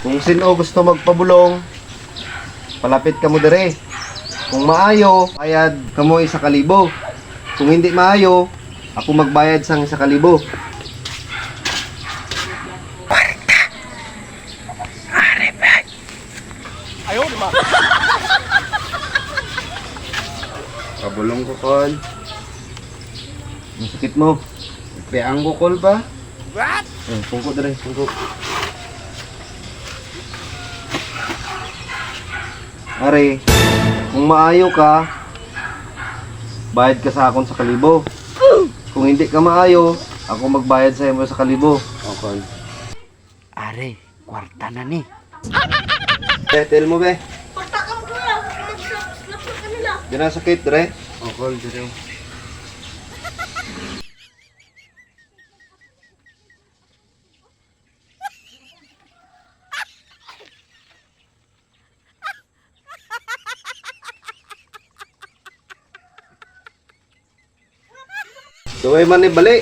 Kung sino gusto magpabulong, palapit ka mo dire. Kung maayo, bayad ka mo 1,000. Kung hindi maayo, ako magbayad sang 1,000. Ayaw, di ba? Pabulong ko, Kol. Ang sakit mo. Piang ko, Kol, pa. What? Tungko dire, tungko. Are, kung maayo ka, bayad ka sa akon 1,000. Kung hindi ka maayo, ako magbayad sa imo 1,000. Okay. Are, kwarta na ni. Tell mo, be. Pagtakam ko lang, mag-slap ka nila. Di na sakit, dire. Okay, dire. Duway man ni bali.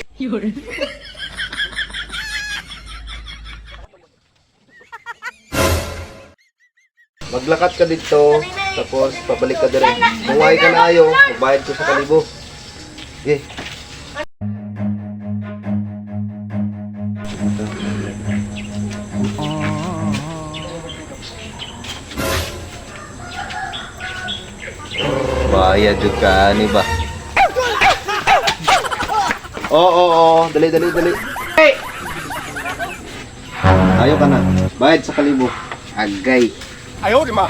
Maglakat ka dito, tapos pabalik ka dire. Kung ay ka na ayo, magbayad ko sa 1,000. Okay. Bayad jud ka ni ba? Oo, dali. Hey! Ayo ka na. Bayad sa 1,000. Agay. Ayaw, di ba?